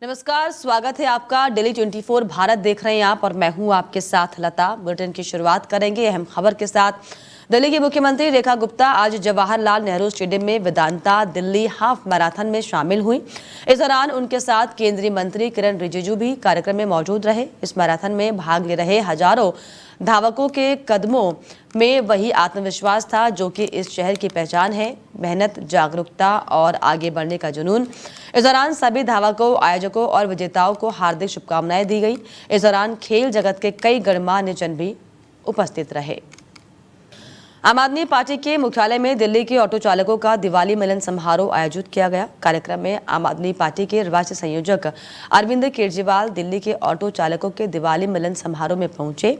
नमस्कार, स्वागत है आपका। डेली 24 भारत देख रहे हैं आप और मैं हूं आपके साथ लता। बुलेटिन की शुरुआत करेंगे अहम खबर के साथ। दिल्ली की मुख्यमंत्री रेखा गुप्ता आज जवाहरलाल नेहरू स्टेडियम में वेदांता दिल्ली हाफ मैराथन में शामिल हुई। इस दौरान उनके साथ केंद्रीय मंत्री किरण रिजिजू भी कार्यक्रम में मौजूद रहे। इस मैराथन में भाग ले रहे हजारों धावकों के कदमों में वही आत्मविश्वास था जो कि इस शहर की पहचान है। मेहनत, जागरूकता और आगे बढ़ने का जुनून। इस दौरान सभी धावकों, आयोजकों और विजेताओं को हार्दिक शुभकामनाएं दी गई। इस दौरान खेल जगत के कई गणमान्य जन भी उपस्थित रहे। आम आदमी पार्टी के मुख्यालय में दिल्ली के ऑटो चालकों का दिवाली मिलन समारोह आयोजित किया गया। कार्यक्रम में आम आदमी पार्टी के राष्ट्रीय संयोजक अरविंद केजरीवाल दिल्ली के ऑटो चालकों के दिवाली मिलन समारोह में पहुंचे।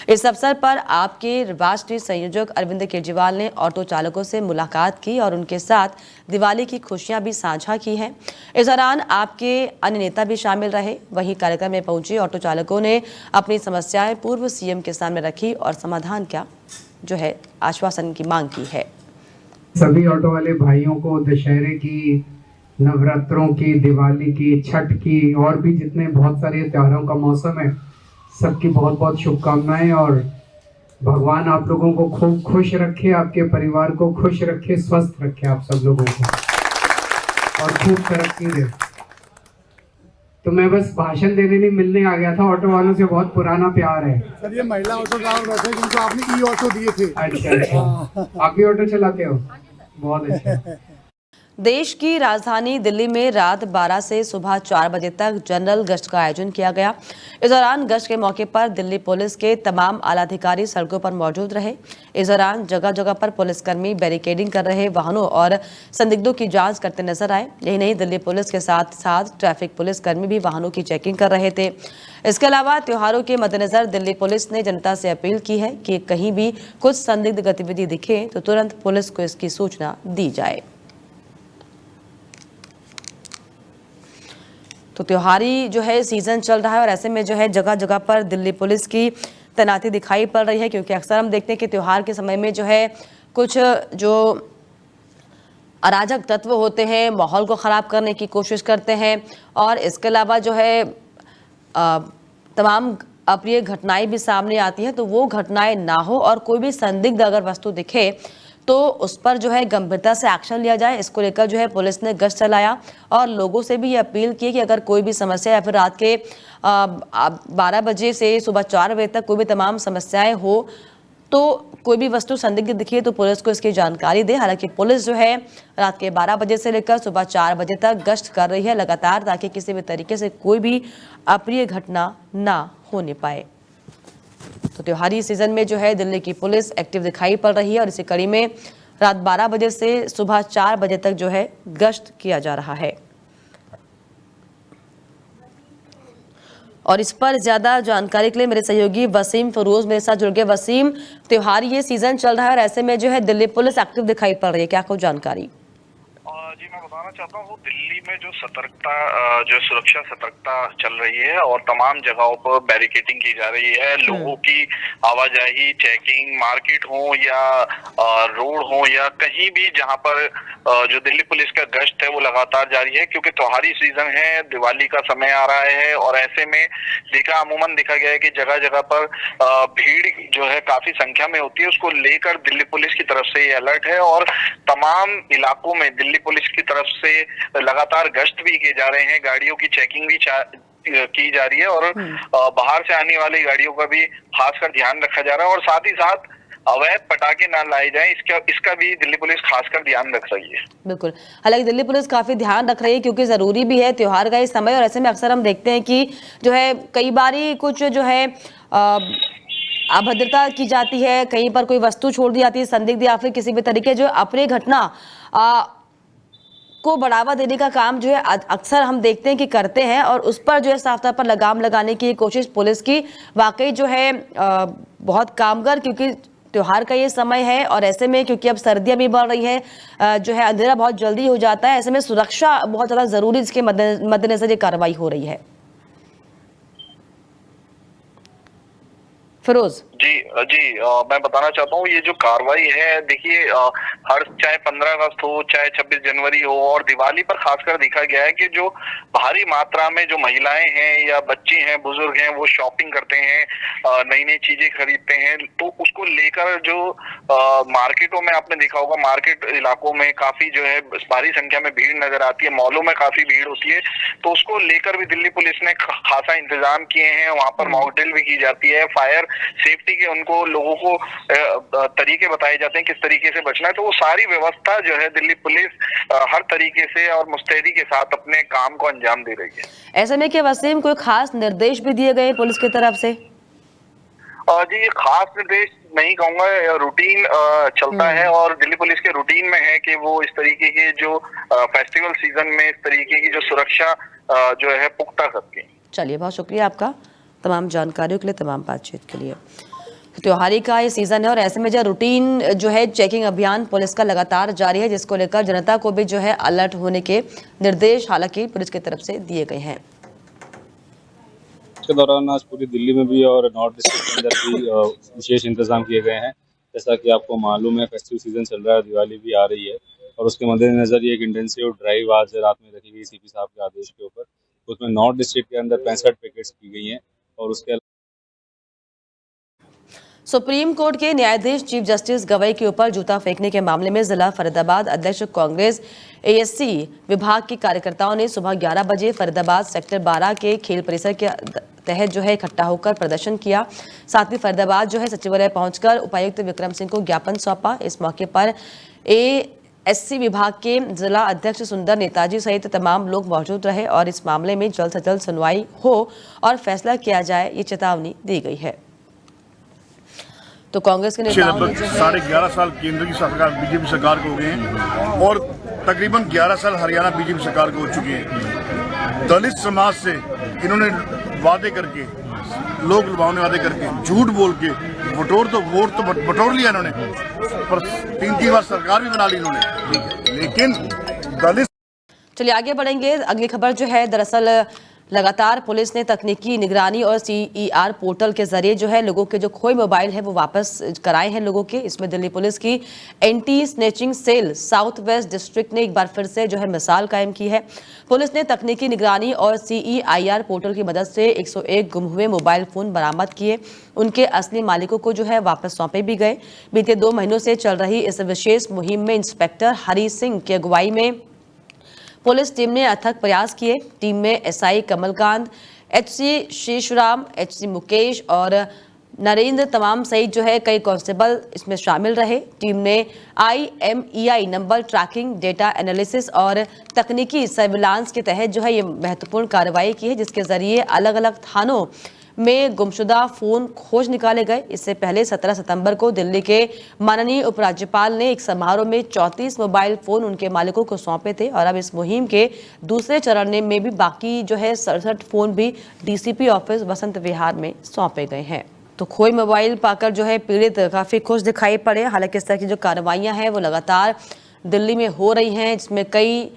इस अवसर पर आपके राष्ट्रीय संयोजक अरविंद केजरीवाल ने ऑटो चालकों से मुलाकात की और उनके साथ दिवाली की खुशियां भी साझा की हैं। इस दौरान आपके अन्य नेता भी शामिल रहे। वहीं कार्यक्रम में पहुंचे ऑटो चालकों ने अपनी समस्याएं पूर्व सीएम के सामने रखी और समाधान का जो है आश्वासन की मांग की है। सभी ऑटो वाले भाइयों को दशहरे की, नवरात्रों की, दिवाली की, छठ की और भी जितने बहुत सारे त्योहारों का मौसम है, सबकी बहुत बहुत शुभकामनाएं। और भगवान आप लोगों को खूब खुश रखे, आपके परिवार को खुश रखे, स्वस्थ रखे आप सब लोगों को और खूब तरक्की दे। तो मैं बस भाषण देने नहीं मिलने आ गया था। ऑटो वालों से बहुत पुराना प्यार है। सर, ये महिला ऑटो ड्राइवर बैठे जिनको आपने ई ऑटो दिए थे। अच्छा, आप भी ऑटो चलाते हो? बहुत अच्छा। देश की राजधानी दिल्ली में रात 12 से सुबह 4 बजे तक जनरल गश्त का आयोजन किया गया। इस दौरान गश्त के मौके पर दिल्ली पुलिस के तमाम आलाधिकारी सड़कों पर मौजूद रहे। इस दौरान जगह जगह पर पुलिसकर्मी बैरिकेडिंग कर रहे वाहनों और संदिग्धों की जांच करते नजर आए। यही नहीं, दिल्ली पुलिस के साथ साथ ट्रैफिक पुलिसकर्मी भी वाहनों की चेकिंग कर रहे थे। इसके अलावा त्योहारों के मद्देनजर दिल्ली पुलिस ने जनता से अपील की है कि कहीं भी कुछ संदिग्ध गतिविधि दिखे तो तुरंत पुलिस को इसकी सूचना दी जाए। तो त्योहारी जो है सीजन चल रहा है और ऐसे में जो है जगह जगह पर दिल्ली पुलिस की तैनाती दिखाई पड़ रही है, क्योंकि अक्सर हम देखते हैं कि त्योहार के समय में जो है कुछ जो अराजक तत्व होते हैं माहौल को ख़राब करने की कोशिश करते हैं और इसके अलावा जो है तमाम अप्रिय घटनाएं भी सामने आती हैं। तो वो घटनाएं ना हो और कोई भी संदिग्ध अगर वस्तु दिखे तो उस पर जो है गंभीरता से एक्शन लिया जाए। इसको लेकर जो है पुलिस ने गश्त चलाया और लोगों से भी ये अपील की कि अगर कोई भी समस्या या फिर रात के 12 बजे से सुबह 4 बजे तक कोई भी तमाम समस्याएं हो तो कोई भी वस्तु संदिग्ध दिखे तो पुलिस को इसकी जानकारी दे। हालांकि पुलिस जो है रात के 12 बजे से लेकर सुबह 4 बजे तक गश्त कर रही है लगातार, ताकि किसी भी तरीके से कोई भी अप्रिय घटना ना होने पाए। तो त्योहारी सीजन में जो है दिल्ली की पुलिस एक्टिव दिखाई पड़ रही है और इसी कड़ी में रात 12 बजे से सुबह 4 बजे तक जो है गश्त किया जा रहा है। और इस पर ज्यादा जानकारी के लिए मेरे सहयोगी वसीम फरोज मेरे साथ जुड़ गए। वसीम, त्योहारी ये सीजन चल रहा है और ऐसे में जो है दिल्ली पुलिस एक्टिव दिखाई पड़ रही है, क्या कुछ जानकारी? जी, मैं बताना चाहता हूँ दिल्ली में जो सुरक्षा सतर्कता चल रही है और तमाम जगहों पर बैरिकेडिंग की जा रही है। लोगों की आवाजाही, चेकिंग, मार्केट हो या रोड हो या कहीं भी जहाँ पर जो दिल्ली पुलिस का गश्त है वो लगातार जारी है, क्योंकि त्योहारी सीजन है, दिवाली का समय आ रहा है और ऐसे में अमूमन देखा गया है कि जगह जगह पर भीड़ जो है काफी संख्या में होती है। उसको लेकर दिल्ली पुलिस की तरफ से ये अलर्ट है और तमाम इलाकों में दिल्ली पुलिस की तरफ से लगातार गश्त भी किए जा रहे हैं, गाड़ियों की चेकिंग भी की जा रही है और बाहर से आने वाली गाड़ियों का भी खासकर ध्यान रखा जा रहा है और साथ ही साथ अवैध पटाखे ना लाए जाएं, इसका भी दिल्ली पुलिस खासकर ध्यान रख रही है। बिल्कुल, हालांकि दिल्ली पुलिस काफी ध्यान रख रही है क्योंकि जरूरी भी है त्योहार का ये समय और ऐसे में अक्सर हम देखते हैं कि जो है कई बारी कुछ जो है अभद्रता की जाती है, कहीं पर कोई वस्तु छोड़ दी जाती है संदिग्ध या फिर किसी भी तरीके जो अप्रिय घटना को बढ़ावा देने का काम जो है अक्सर हम देखते हैं कि करते हैं और उस पर जो है साफ तौर पर लगाम लगाने की कोशिश पुलिस की वाकई जो है बहुत कामगर, क्योंकि त्योहार का ये समय है और ऐसे में क्योंकि अब सर्दियां भी बढ़ रही है जो है अंधेरा बहुत जल्दी हो जाता है, ऐसे में सुरक्षा बहुत ज्यादा जरूरी, इसके मद्देनजर ये कार्रवाई हो रही है। फिरोज। मैं बताना चाहता हूँ, ये जो कार्रवाई है, देखिए हर चाहे 15 अगस्त हो, चाहे 26 जनवरी हो, और दिवाली पर खासकर देखा गया है कि जो भारी मात्रा में जो महिलाएं हैं या बच्चे हैं, बुजुर्ग हैं, वो शॉपिंग करते हैं, नई नई चीजें खरीदते हैं, तो उसको लेकर जो मार्केटों में आपने देखा होगा, मार्केट इलाकों में काफी जो है भारी संख्या में भीड़ नजर आती है, मॉलों में काफी भीड़ होती है, तो उसको लेकर भी दिल्ली पुलिस ने खासा इंतजाम किए हैं। वहां पर मॉक ड्रिल भी की जाती है, फायर सेफ्टी के उनको लोगों को तरीके बताए जाते हैं किस तरीके से बचना है, तो वो सारी व्यवस्था जो है दिल्ली पुलिस हर तरीके से और मुस्तैदी के साथ अपने काम को अंजाम दे रही है। ऐसे में क्या वसीम कोई खास निर्देश भी दिए गए पुलिस की तरफ से? जी, ये खास निर्देश नहीं कहूंगा, रूटीन चलता है और दिल्ली पुलिस के रूटीन में है कि वो इस तरीके के जो फेस्टिवल सीजन में इस तरीके की जो सुरक्षा जो है पुख्ता करती है। चलिए, बहुत शुक्रिया आपका तमाम जानकारियों के लिए, तमाम बातचीत के लिए। त्योहारी का ये सीजन है और ऐसे में जो रूटीन जो है चेकिंग अभियान पुलिस का लगातार जारी है, जिसको लेकर जनता को भी जो है अलर्ट होने के निर्देश हालांकि पुलिस की तरफ से दिए गए हैं। के दौरान आज पूरी दिल्ली में भी और नॉर्थ डिस्ट्रिक्ट के अंदर भी विशेष इंतजाम किए गए हैं। जैसा कि आपको मालूम है, फेस्टिव सीजन चल रहा है, दिवाली भी आ रही है और उसके मद्देनजर ये एक इंटेंसिव ड्राइव आज रात में रखी गई सीपी साहब के आदेश के ऊपर। उसमें नॉर्थ डिस्ट्रिक्ट के अंदर 65 पिकेट्स की गई हैं और उसके सुप्रीम कोर्ट के न्यायाधीश चीफ जस्टिस गवई के ऊपर जूता फेंकने के मामले में जिला फरीदाबाद अध्यक्ष कांग्रेस एएससी विभाग के कार्यकर्ताओं ने सुबह 11 बजे फरीदाबाद सेक्टर 12 के खेल परिसर के तहत जो है इकट्ठा होकर प्रदर्शन किया। साथ ही फरीदाबाद जो है सचिवालय पहुंचकर उपायुक्त विक्रम सिंह को ज्ञापन सौंपा। इस मौके पर एएससी विभाग के जिला अध्यक्ष सुंदर नेताजी सहित तमाम लोग मौजूद रहे और इस मामले में जल्द से जल्द सुनवाई हो और फैसला किया जाए, ये चेतावनी दी गई है। तो कांग्रेस के नेताओं ने 11.5 साल केंद्र की सरकार बीजेपी सरकार को हो गए हैं और तकरीबन 11 साल हरियाणा बीजेपी सरकार को हो चुके हैं। दलित समाज से इन्होंने वादे करके, लोक लुभावने वादे करके, झूठ बोल के वोट तो बटोर लिया इन्होंने, पर 3 बार सरकार भी बना ली इन्होंने, लेकिन दलित। चलिए आगे बढ़ेंगे। अगली खबर जो है, दरअसल लगातार पुलिस ने तकनीकी निगरानी और CER पोर्टल के जरिए जो है लोगों के जो खोए मोबाइल है वो वापस कराए हैं लोगों के। इसमें दिल्ली पुलिस की anti snatching cell south west district ने एक बार फिर से जो है मिसाल कायम की है। पुलिस ने तकनीकी निगरानी और CEIR पोर्टल की मदद से 101 गुम हुए मोबाइल फोन बरामद किए। उनके असली मालिकों को जो है वापस सौंपे भी गए। बीते 2 महीनों से चल रही इस विशेष मुहिम में इंस्पेक्टर हरी सिंह की अगुवाई में पुलिस टीम ने अथक प्रयास किए। टीम में SI Kamalkant, HC Sheshram, HC Mukesh और नरेंद्र तमाम सहित जो है कई कांस्टेबल इसमें शामिल रहे। टीम ने IMEI number tracking, data analysis और तकनीकी सर्विलांस के तहत जो है ये महत्वपूर्ण कार्रवाई की है, जिसके जरिए अलग अलग थानों में गुमशुदा फोन खोज निकाले गए। इससे पहले 17 सितंबर को दिल्ली के माननीय उपराज्यपाल ने एक समारोह में 34 मोबाइल फोन उनके मालिकों को सौंपे थे और अब इस मुहिम के दूसरे चरण में भी बाकी जो है 67 फोन भी DCP ऑफिस वसंत विहार में सौंपे गए हैं। तो खोए मोबाइल पाकर जो है पीड़ित काफी खुश दिखाई पड़े। हालांकि इस तरह की जो कार्रवाइयां हैं वो लगातार दिल्ली में हो रही हैं, जिसमें कई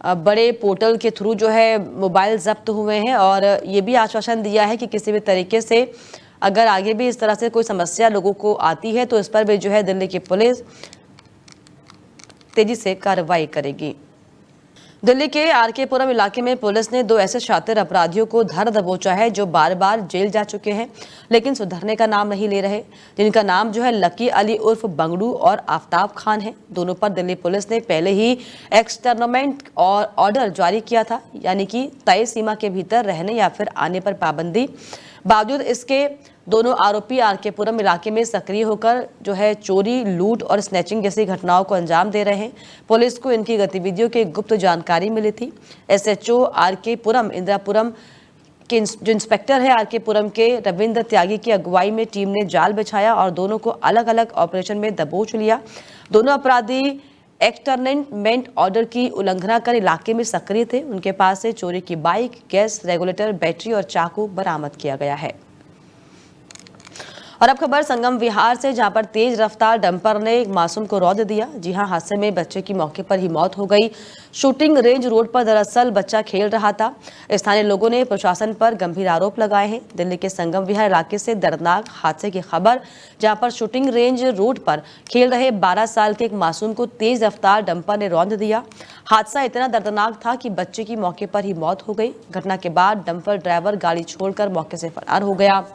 बड़े पोर्टल के थ्रू जो है मोबाइल जब्त हुए हैं और ये भी आश्वासन दिया है कि किसी भी तरीके से अगर आगे भी इस तरह से कोई समस्या लोगों को आती है तो इस पर भी जो है दिल्ली की पुलिस तेजी से कार्रवाई करेगी। दिल्ली के RK पुरम इलाके में पुलिस ने 2 ऐसे शातिर अपराधियों को धर दबोचा है जो बार बार जेल जा चुके हैं लेकिन सुधरने का नाम नहीं ले रहे, जिनका नाम जो है लकी अली उर्फ बंगड़ू और आफ्ताब खान है। दोनों पर दिल्ली पुलिस ने पहले ही एक्सटर्नमेंट और ऑर्डर जारी किया था, यानी कि तय सीमा के भीतर रहने या फिर आने पर पाबंदी। बावजूद इसके दोनों आरोपी RK पुरम इलाके में सक्रिय होकर जो है चोरी, लूट और स्नैचिंग जैसी घटनाओं को अंजाम दे रहे हैं। पुलिस को इनकी गतिविधियों की गुप्त जानकारी मिली थी। SHO RK पुरम इंदिरापुरम के जो इंस्पेक्टर है RK पुरम के रविंद्र त्यागी की अगुवाई में टीम ने जाल बिछाया और दोनों को अलग अलग ऑपरेशन में दबोच लिया। दोनों अपराधी एक्सटर्नमेंट ऑर्डर की उल्लंघना कर इलाके में सक्रिय थे। उनके पास से चोरी की बाइक, गैस रेगुलेटर, बैटरी और चाकू बरामद किया गया है। और अब खबर संगम विहार से, जहां पर तेज रफ्तार डंपर ने एक मासूम को रौंद दिया। जी हां, हादसे में बच्चे की मौके पर ही मौत हो गई। शूटिंग रेंज रोड पर दरअसल बच्चा खेल रहा था। स्थानीय लोगों ने प्रशासन पर गंभीर आरोप लगाए हैं। दिल्ली के संगम विहार इलाके से दर्दनाक हादसे की खबर, जहां पर शूटिंग रेंज रोड पर खेल रहे 12 साल के एक मासूम को तेज रफ्तार डंपर ने रौंद दिया। हादसा इतना दर्दनाक था कि बच्चे की मौके पर ही मौत हो गई। घटना के बाद डंपर ड्राइवर गाड़ी छोड़कर मौके से फरार हो गया।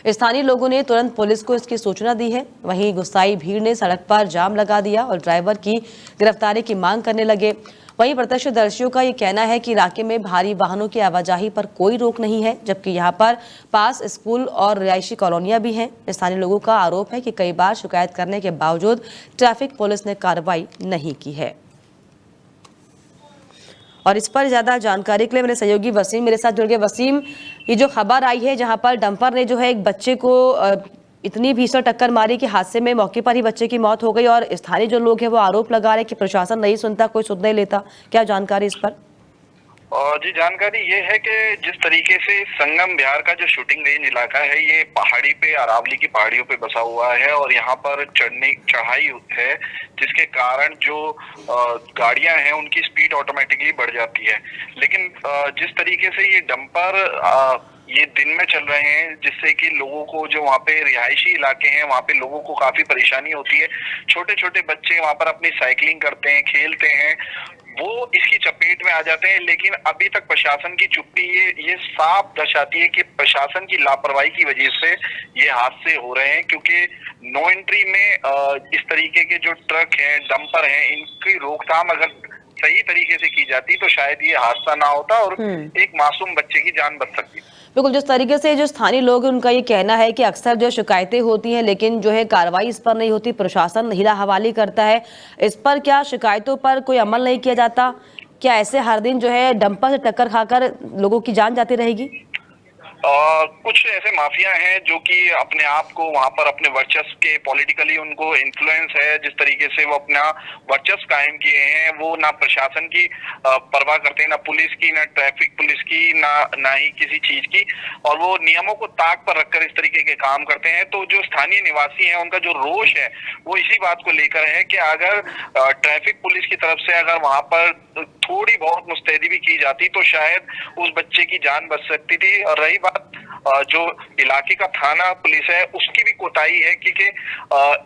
स्थानीय लोगों ने तुरंत पुलिस को इसकी सूचना दी है। वहीं गुस्साई भीड़ ने सड़क पर जाम लगा दिया और ड्राइवर की गिरफ्तारी की मांग करने लगे। वहीं प्रत्यक्षदर्शियों का ये कहना है कि इलाके में भारी वाहनों की आवाजाही पर कोई रोक नहीं है, जबकि यहां पर पास स्कूल और रिहायशी कॉलोनियां भी हैं। स्थानीय लोगों का आरोप है कि कई बार शिकायत करने के बावजूद ट्रैफिक पुलिस ने कार्रवाई नहीं की है। और इस पर ज्यादा जानकारी के लिए मेरे सहयोगी वसीम मेरे साथ जुड़ गए। वसीम, ये जो खबर आई है जहां पर डंपर ने जो है एक बच्चे को इतनी भीषण टक्कर मारी कि हादसे में मौके पर ही बच्चे की मौत हो गई, और स्थानीय जो लोग हैं वो आरोप लगा रहे हैं कि प्रशासन नहीं सुनता, कोई सुन नहीं लेता, क्या जानकारी इस पर? जी, जानकारी ये है कि जिस तरीके से संगम बिहार का जो शूटिंग रेंज इलाका है, ये पहाड़ी पे, अरावली की पहाड़ियों पे बसा हुआ है और यहाँ पर चढ़ाई है, जिसके कारण जो गाड़ियां हैं उनकी स्पीड ऑटोमेटिकली बढ़ जाती है। लेकिन जिस तरीके से ये डंपर ये दिन में चल रहे हैं, जिससे कि लोगों को, जो वहाँ पे रिहायशी इलाके हैं, वहाँ पे लोगों को काफी परेशानी होती है। छोटे छोटे बच्चे वहाँ पर अपनी साइकिलिंग करते हैं, खेलते हैं, वो इसकी चपेट में आ जाते हैं। लेकिन अभी तक प्रशासन की चुप्पी ये साफ दर्शाती है कि प्रशासन की लापरवाही की वजह से ये हादसे हो रहे हैं, क्योंकि नो एंट्री में इस तरीके के जो ट्रक हैं, डंपर हैं, इनकी रोकथाम अगर सही तरीके से की जाती तो शायद ये हादसा ना होता और एक मासूम बच्चे की जान बच सकती। बिल्कुल, जिस तरीके से जो स्थानीय लोग हैं उनका ये कहना है कि अक्सर जो शिकायतें होती हैं लेकिन जो है कार्रवाई इस पर नहीं होती, प्रशासन हीला हवाली करता है। इस पर क्या शिकायतों पर कोई अमल नहीं किया जाता? क्या ऐसे हर दिन जो है डंपर से टक्कर खाकर लोगों की जान जाती रहेगी? कुछ ऐसे माफिया हैं जो कि अपने आप को वहां पर अपने वर्चस्व के, पॉलिटिकली उनको इन्फ्लुएंस है, जिस तरीके से वो अपना वर्चस्व कायम किए हैं। वो ना प्रशासन की परवाह करते हैं, ना पुलिस की, ना ट्रैफिक पुलिस की, ना ही किसी चीज की, और वो नियमों को ताक पर रखकर इस तरीके के काम करते हैं। तो जो स्थानीय निवासी हैं उनका जो रोष है वो इसी बात को लेकर है कि अगर ट्रैफिक पुलिस की तरफ से अगर वहां पर थोड़ी बहुत मुस्तैदी भी की जाती तो शायद उस बच्चे की जान बच सकती थी। और रही बात जो इलाके का थाना पुलिस है, उसकी भी कोताही है, क्योंकि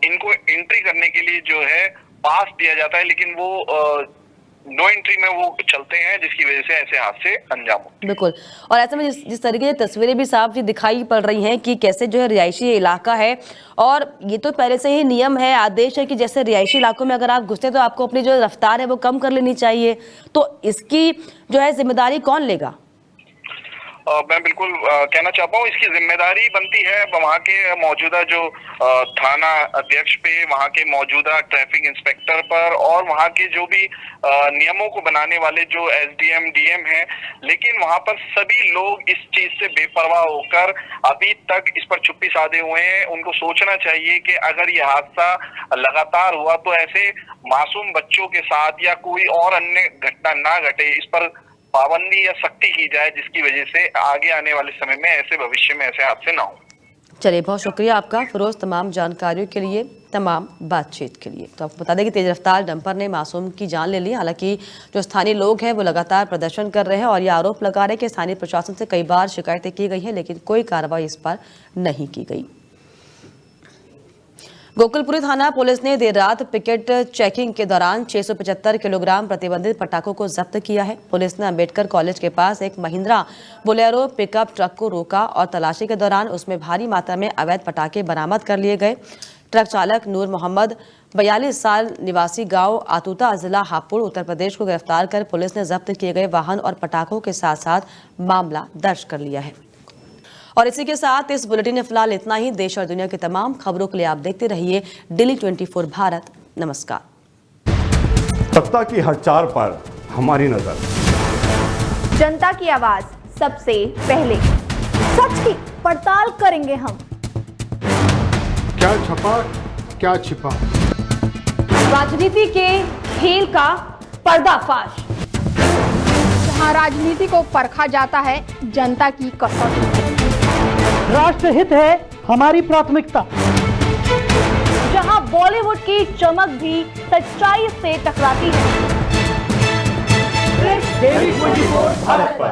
इनको एंट्री करने के लिए जो है पास दिया जाता है, लेकिन वो नो एंट्री में वो चलते हैं, जिसकी वजह से ऐसे हादसे अंजाम होते हैं। बिल्कुल, और ऐसे में जिस तरीके की तस्वीरें भी साफ दिखाई पड़ रही हैं कि कैसे जो है रिहायशी इलाका है, और ये तो पहले से ही नियम है, आदेश है कि जैसे रिहायशी इलाकों में अगर आप घुसते तो आपको अपनी जो रफ्तार है वो कम कर लेनी चाहिए। तो इसकी जो है जिम्मेदारी कौन लेगा? मैं बिल्कुल कहना चाहता हूँ, इसकी जिम्मेदारी बनती है वहाँ के मौजूदा जो थाना अध्यक्ष पे, वहाँ के मौजूदा ट्रैफिक इंस्पेक्टर पर, और वहाँ के जो भी नियमों को बनाने वाले जो एसडीएम डीएम हैं। लेकिन वहाँ पर सभी लोग इस चीज से बेपरवाह होकर अभी तक इस पर चुप्पी साधे हुए हैं। उनको सोचना चाहिए कि अगर ये हादसा लगातार हुआ तो ऐसे मासूम बच्चों के साथ या कोई और अन्य घटना ना घटे, इस पर पाबंदी या सख्ती की जाए, जिसकी वजह से आगे आने वाले समय में ऐसे भविष्य में ऐसे हादसे ना हो। चलिए, बहुत शुक्रिया आपका फिरोज, तमाम जानकारियों के लिए, तमाम बातचीत के लिए। तो आपको बता दें कि तेज रफ्तार डंपर ने मासूम की जान ले ली। हालांकि जो स्थानीय लोग हैं वो लगातार प्रदर्शन कर रहे हैं और ये आरोप लगा रहे हैं कि स्थानीय प्रशासन से कई बार शिकायतें की गई हैं लेकिन कोई कार्रवाई इस पर नहीं की गई। गोकुलपुरी थाना पुलिस ने देर रात पिकेट चेकिंग के दौरान 675 किलोग्राम प्रतिबंधित पटाखों को जब्त किया है। पुलिस ने अंबेडकर कॉलेज के पास एक महिंद्रा बोलेरो पिकअप ट्रक को रोका और तलाशी के दौरान उसमें भारी मात्रा में अवैध पटाखे बरामद कर लिए गए। ट्रक चालक नूर मोहम्मद 42 साल निवासी गांव आतूता जिला हापुड़ उत्तर प्रदेश को गिरफ्तार कर पुलिस ने जब्त किए गए वाहन और पटाखों के साथ साथ मामला दर्ज कर लिया है। और इसी के साथ इस बुलेटिन में फिलहाल इतना ही। देश और दुनिया की तमाम खबरों के लिए आप देखते रहिए दिल्ली 24 भारत। नमस्कार। सत्ता की हर चाल पर हमारी नजर, जनता की आवाज सबसे पहले, सच की पड़ताल करेंगे हम। क्या छपा क्या छिपा, राजनीति के खेल का पर्दाफाश, जहां राजनीति को परखा जाता है जनता की कसौटी। राष्ट्रहित है हमारी प्राथमिकता। जहां बॉलीवुड की चमक भी सच्चाई से टकराती है। Daily 24 भारत पर।